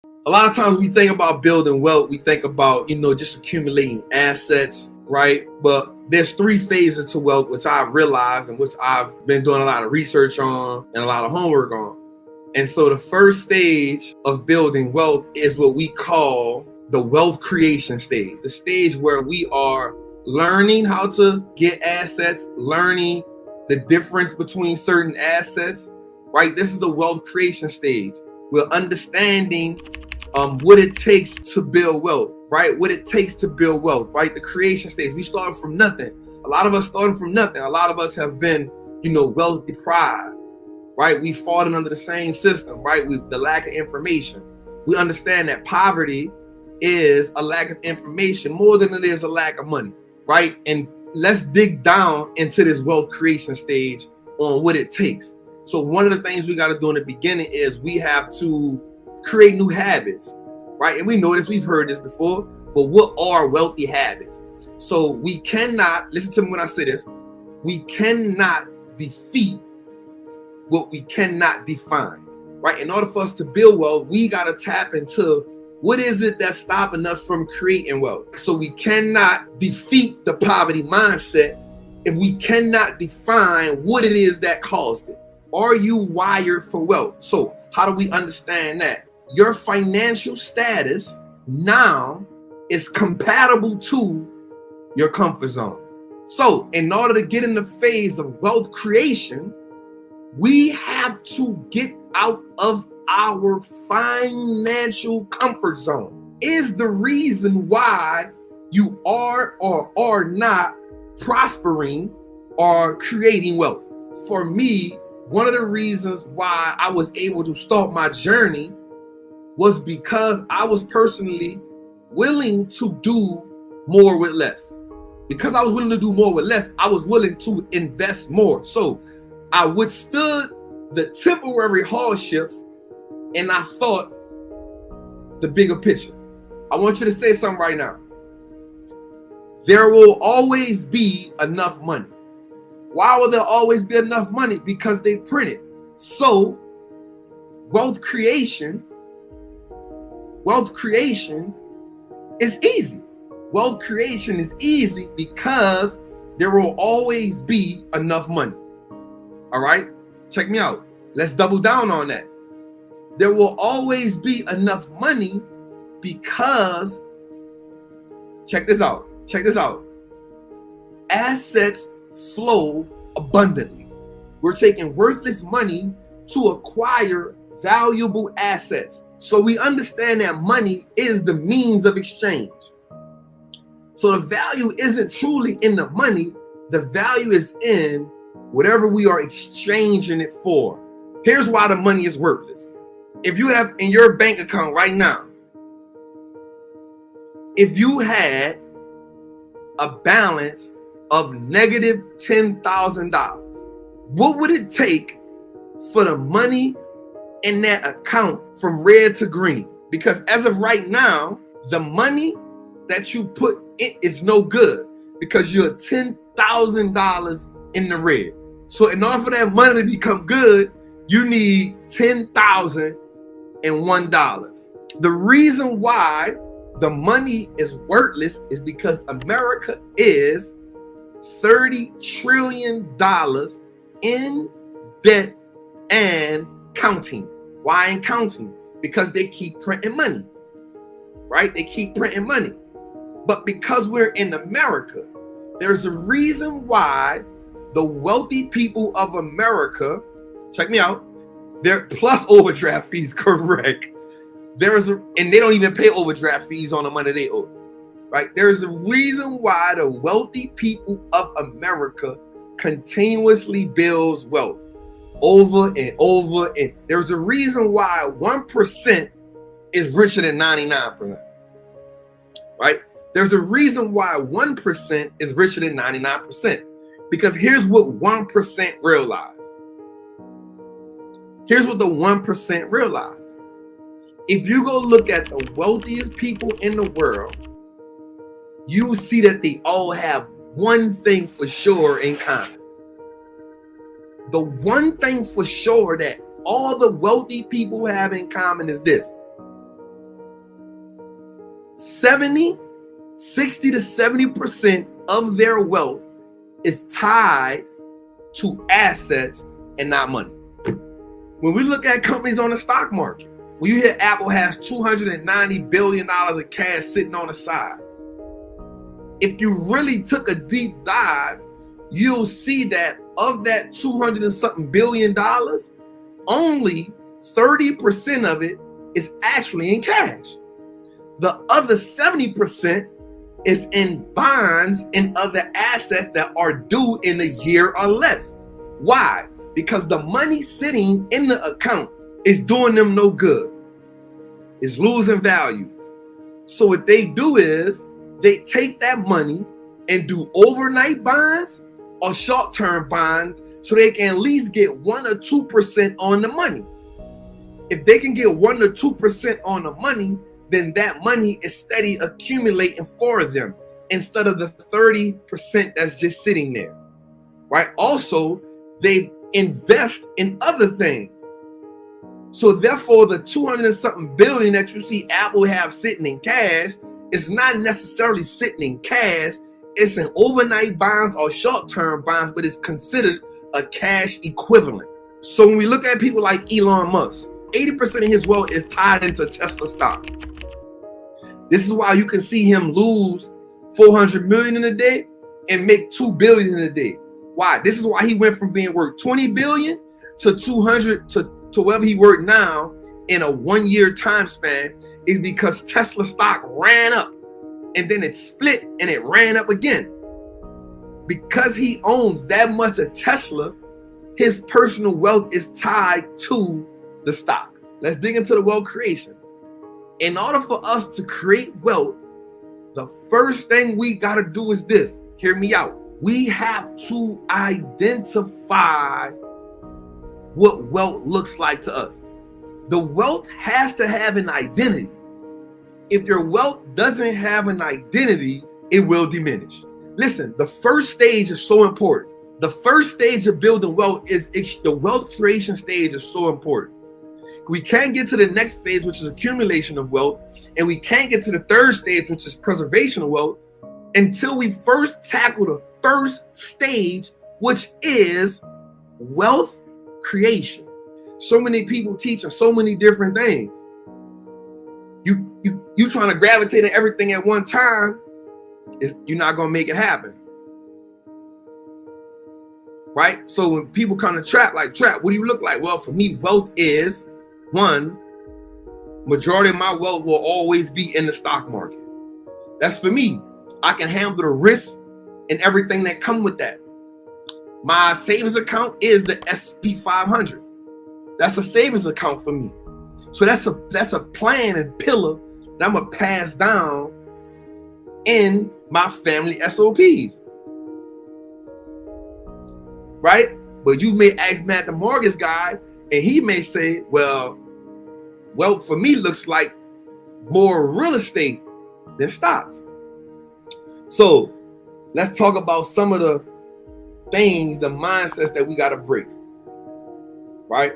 A lot of times we think about building wealth, we think about, just accumulating assets, right? But there's three phases to wealth, which I've realized and which I've been doing a lot of research on and a lot of homework on. And so the first stage of building wealth is what we call the wealth creation stage, the stage where we are learning how to get assets, learning the difference between certain assets, right? This is the wealth creation stage. We're understanding what it takes to build wealth, right? What it takes to build wealth, right? The creation stage. We started from nothing. A lot of us starting from nothing. A lot of us have been, wealth deprived, right? We've fallen under the same system, right? With the lack of information. We understand that poverty is a lack of information more than it is a lack of money, right? And let's dig down into this wealth creation stage on what it takes. So one of the things we got to do in the beginning is we have to create new habits, right? And we know this, we've heard this before, but what are wealthy habits? So we cannot, listen to me when I say this, we cannot defeat what we cannot define, right? In order for us to build wealth, we got to tap into what is it that's stopping us from creating wealth. So we cannot defeat the poverty mindset if we cannot define what it is that caused it. Are you wired for wealth? So how do we understand that? Your financial status now is compatible to your comfort zone. So in order to get in the phase of wealth creation, we have to get out of our financial comfort zone. Is the reason why you are or are not prospering or creating wealth. For me, one of the reasons why I was able to start my journey was because I was personally willing to do more with less. Because I was willing to do more with less, I was willing to invest more. So I withstood the temporary hardships and I thought the bigger picture. I want you to say something right now. There will always be enough money. Why will there always be enough money? Because they print it. So wealth creation is easy. Wealth creation is easy because there will always be enough money. All right, check me out. Let's double down on that. There will always be enough money because, check this out. Assets flow abundantly. We're taking worthless money to acquire valuable assets. So we understand that money is the means of exchange. So the value isn't truly in the money. The value is in whatever we are exchanging it for. Here's why the money is worthless. If you have in your bank account right now, if you had a balance of negative $10,000, what would it take for the money in that account from red to green? Because as of right now, the money that you put in is no good because you're $10,000 in the red. So in order for that money to become good, you need $10,001. The reason why the money is worthless is because America is $30 trillion in debt and counting. Why and counting? Because they keep printing money, right? They keep printing money. But because we're in America, there's a reason why the wealthy people of America, check me out, they're plus overdraft fees, correct. And they don't even pay overdraft fees on the money they owe, right? There's a reason why the wealthy people of America continuously builds wealth over and over. And there's a reason why 1% is richer than 99%, right? There's a reason why 1% is richer than 99%. Because here's what 1% realize. Here's what the 1% realize. If you go look at the wealthiest people in the world, you will see that they all have one thing for sure in common. The one thing for sure that all the wealthy people have in common is this. 60 to 70% of their wealth is tied to assets and not money. When we look at companies on the stock market, when you hear Apple has $290 billion of cash sitting on the side, if you really took a deep dive, you'll see that of that 200 and something billion dollars, only 30% of it is actually in cash. The other 70% is in bonds and other assets that are due in a year or less. Why? Because the money sitting in the account is doing them no good. It's losing value. So what they do is they take that money and do overnight bonds or short-term bonds so they can at least get 1 or 2% on the money. If they can get 1 or 2% on the money, then that money is steady accumulating for them instead of the 30% that's just sitting there, right? Also, they invest in other things. So therefore, the 200 and something billion that you see Apple have sitting in cash is not necessarily sitting in cash. It's in overnight bonds or short-term bonds, but it's considered a cash equivalent. So when we look at people like Elon Musk, 80% of his wealth is tied into Tesla stock. This is why you can see him lose 400 million in a day and make 2 billion in a day. Why? This is why he went from being worth 20 billion to 200 to wherever he worked now in a 1 year time span, is because Tesla stock ran up and then it split and it ran up again. Because he owns that much of Tesla, his personal wealth is tied to the stock. Let's dig into the wealth creation. In order for us to create wealth, the first thing we got to do is this. Hear me out. We have to identify what wealth looks like to us. The wealth has to have an identity. If your wealth doesn't have an identity, it will diminish. Listen, the first stage is so important. The first stage of building wealth is the wealth creation stage is so important. We can't get to the next stage, which is accumulation of wealth, and we can't get to the third stage, which is preservation of wealth, until we first tackle the first stage, which is wealth creation. So many people teaching so many different things. You trying to gravitate to everything at one time, you're not gonna make it happen. Right? So when people come to Trap, what do you look like? Well, for me, wealth is one, majority of my wealth will always be in the stock market. That's for me. I can handle the risk and everything that come with that. My savings account is the SP 500. That's a savings account for me. So that's a plan and pillar that I'm gonna pass down in my family SOPs. Right? But you may ask Matt, the mortgage guy, and he may say, well, wealth for me looks like more real estate than stocks. So let's talk about some of the things, the mindsets that we got to break. Right?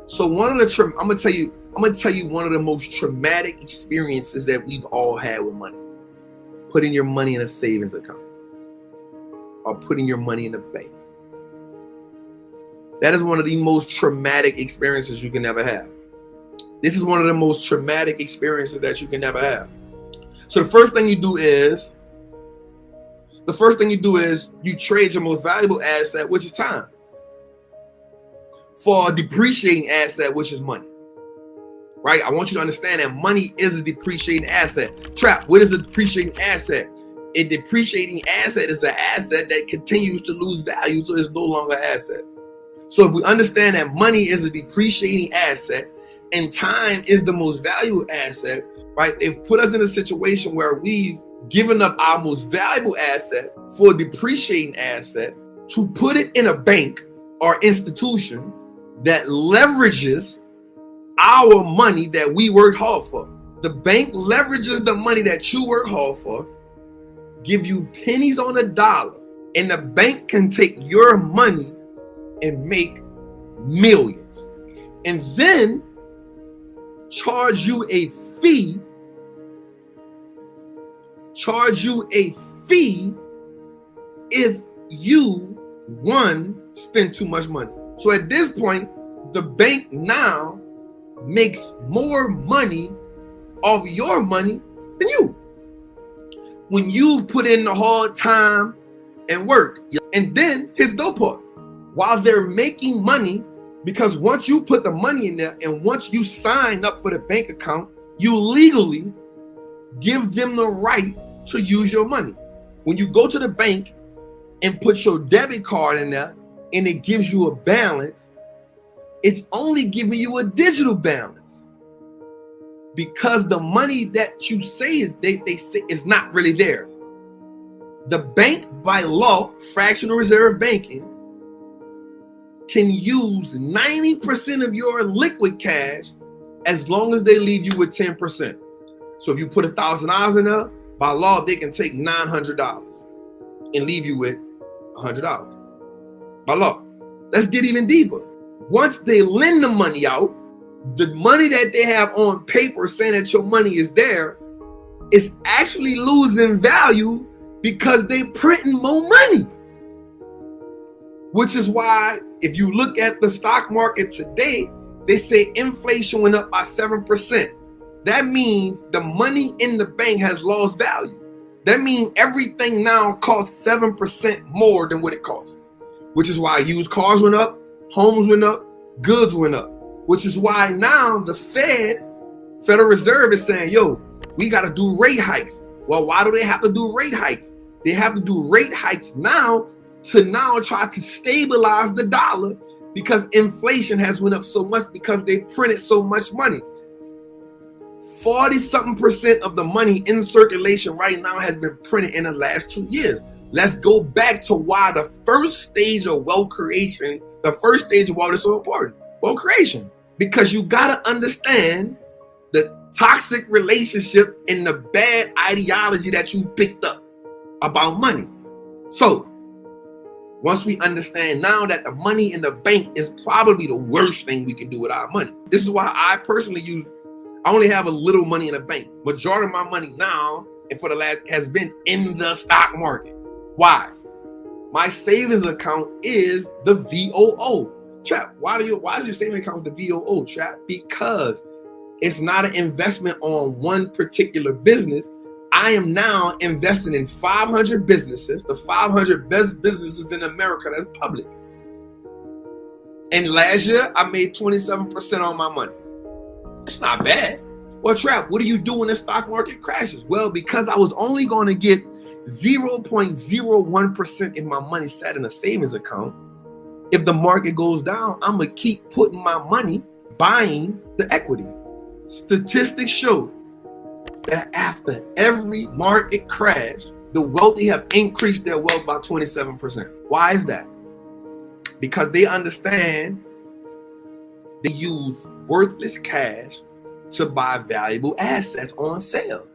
So I'm gonna tell you one of the most traumatic experiences that we've all had with money. Putting your money in a savings account or putting your money in the bank. That is one of the most traumatic experiences you can ever have. This is one of the most traumatic experiences that you can ever have. So the first thing you do is you trade your most valuable asset, which is time, for a depreciating asset, which is money. Right? I want you to understand that money is a depreciating asset. Trap, what is a depreciating asset? A depreciating asset is an asset that continues to lose value, so it's no longer an asset. So if we understand that money is a depreciating asset and time is the most valuable asset, right? It put us in a situation where we've given up our most valuable asset for a depreciating asset to put it in a bank or institution that leverages our money that we worked hard for. The bank leverages the money that you work hard for, give you pennies on a dollar, and the bank can take your money and make millions, and then charge you a fee charge you a fee if you, one, spend too much money. So at this point, the bank now makes more money off your money than you. When you've put in the hard time and work. And then here's the dope part. While they're making money, because once you put the money in there and once you sign up for the bank account, you legally give them the right to use your money. When you go to the bank and put your debit card in there and it gives you a balance, it's only giving you a digital balance, because the money that you say is they say is not really there. The bank, by law, fractional reserve banking, can use 90% of your liquid cash as long as they leave you with 10%. So if you put $1,000 in there, by law, they can take $900 and leave you with $100. By law. Let's get even deeper. Once they lend the money out, the money that they have on paper saying that your money is there is actually losing value because they printing more money. Which is why if you look at the stock market today, they say inflation went up by 7%. That means the money in the bank has lost value. That means everything now costs 7% more than what it costs. Which is why used cars went up, homes went up, goods went up. Which is why now the Federal Reserve is saying, yo, we got to do rate hikes. Well, why do they have to do rate hikes? They have to do rate hikes now to now try to stabilize the dollar, because inflation has went up so much because they printed so much money. 40-something% of the money in circulation right now has been printed in the last 2 years. Let's go back to why the first stage of wealth creation, the first stage of wealth is so important. Wealth creation. Because you got to understand the toxic relationship and the bad ideology that you picked up about money. So once we understand now that the money in the bank is probably the worst thing we can do with our money. This is why I personally I only have a little money in the bank. Majority of my money now and for the last has been in the stock market. Why? My savings account is the VOO. Chap, why is your savings account the VOO, chap? Because it's not an investment on one particular business. I am now investing in 500 businesses, the 500 best businesses in America that's public. And last year, I made 27% on my money. It's not bad. Well, Trap, what do you do when the stock market crashes? Well, because I was only going to get 0.01% if my money sat in a savings account, if the market goes down, I'm going to keep putting my money buying the equity. Statistics show that after every market crash, the wealthy have increased their wealth by 27%. Why is that? Because they understand they use worthless cash to buy valuable assets on sale.